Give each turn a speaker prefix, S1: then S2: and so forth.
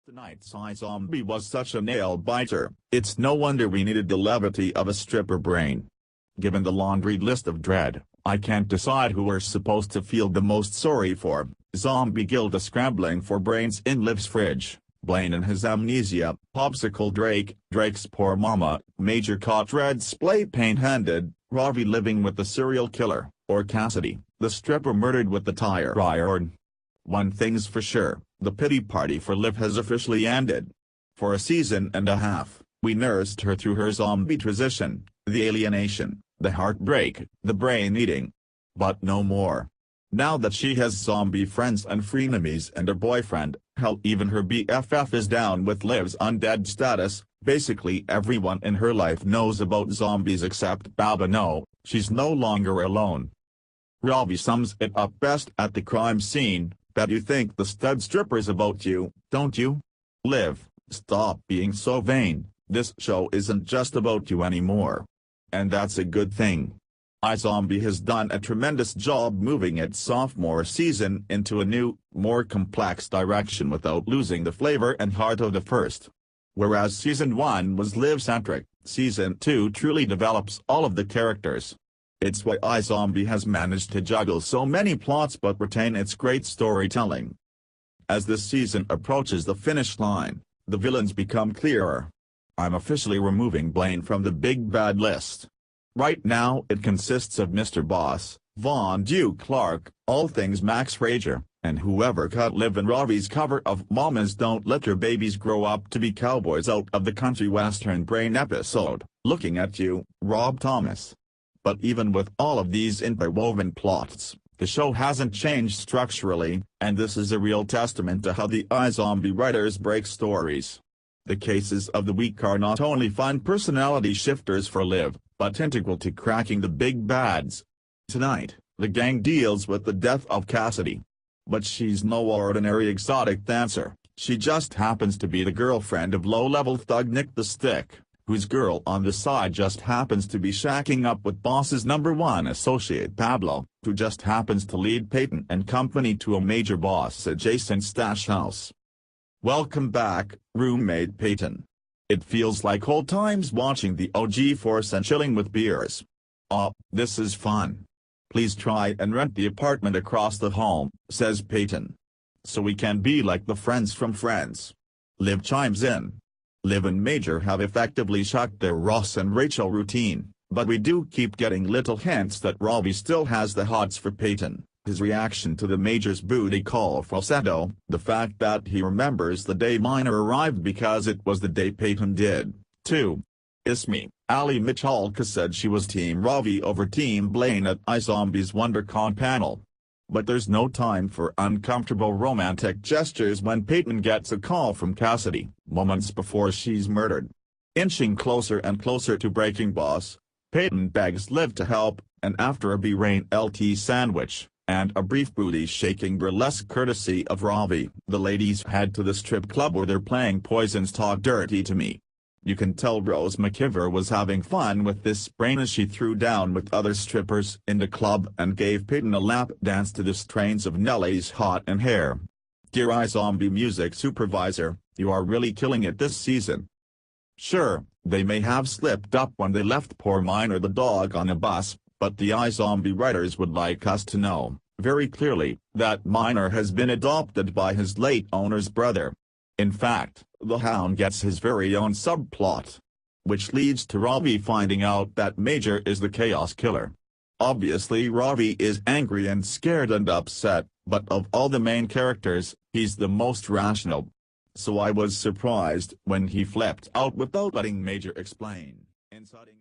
S1: Tonight's iZombie was such a nail-biter, it's no wonder we needed the levity of a stripper brain. Given the laundry list of dread, I can't decide who we're supposed to feel the most sorry for, zombie Gilda scrambling for brains in Liv's fridge, Blaine and his amnesia, popsicle Drake's poor mama, Major caught red splay pain-handed, Ravi living with the serial killer, or Cassidy, the stripper murdered with the tire iron. One thing's for sure, the pity party for Liv has officially ended. For a season and a half, we nursed her through her zombie transition, the alienation, the heartbreak, the brain-eating. But no more. Now that she has zombie friends and frenemies and a boyfriend, hell even her BFF is down with Liv's undead status, basically everyone in her life knows about zombies except Babineaux, she's no longer alone. Ravi sums it up best at the crime scene. Bet you think the stud stripper's about you, don't you? Liv, stop being so vain, this show isn't just about you anymore. And that's a good thing. iZombie has done a tremendous job moving its sophomore season into a new, more complex direction without losing the flavor and heart of the first. Whereas Season 1 was Liv-centric, Season 2 truly develops all of the characters. It's why iZombie has managed to juggle so many plots but retain its great storytelling. As this season approaches the finish line, the villains become clearer. I'm officially removing Blaine from the big bad list. Right now it consists of Mr. Boss, Von Duke Clark, All Things Max Rager, and whoever cut Liv and Ravi's cover of Mamas Don't Let Your Babies Grow Up to Be Cowboys out of the country western brain episode, Looking at You, Rob Thomas. But even with all of these interwoven plots, the show hasn't changed structurally, and this is a real testament to how the iZombie writers break stories. The cases of the week are not only fun personality shifters for Liv, but integral to cracking the big bads. Tonight, the gang deals with the death of Cassidy. But she's no ordinary exotic dancer, she just happens to be the girlfriend of low-level thug Nick the Stick, whose girl on the side just happens to be shacking up with boss's #1 associate Pablo, who just happens to lead Peyton and company to a major boss-adjacent stash house. Welcome back, roommate Peyton. It feels like old times watching the OG Force and chilling with beers. Oh, this is fun. Please try and rent the apartment across the hall, says Peyton. So we can be like the friends from Friends. Liv chimes in. Liv and Major have effectively shucked their Ross and Rachel routine, but we do keep getting little hints that Ravi still has the hots for Peyton, his reaction to the Major's booty call falsetto, the fact that he remembers the day Minor arrived because it was the day Peyton did, too. Isme, Ali Michalka said she was Team Ravi over Team Blaine at iZombie's WonderCon panel. But there's no time for uncomfortable romantic gestures when Peyton gets a call from Cassidy, moments before she's murdered. Inching closer and closer to breaking boss, Peyton begs Liv to help, and after a B-Rain LT sandwich, and a brief booty-shaking burlesque courtesy of Ravi, the ladies head to the strip club where they're playing Poison's Talk Dirty to Me. You can tell Rose McIver was having fun with this brain as she threw down with other strippers in the club and gave Peyton a lap dance to the strains of Nelly's Hot in Hair. Dear iZombie music supervisor, you are really killing it this season. Sure, they may have slipped up when they left poor Minor the dog on a bus, but the iZombie writers would like us to know, very clearly, that Minor has been adopted by his late owner's brother. In fact, the Hound gets his very own subplot. Which leads to Ravi finding out that Major is the Chaos Killer. Obviously Ravi is angry and scared and upset, but of all the main characters, he's the most rational. So I was surprised when he flipped out without letting Major explain. Inciting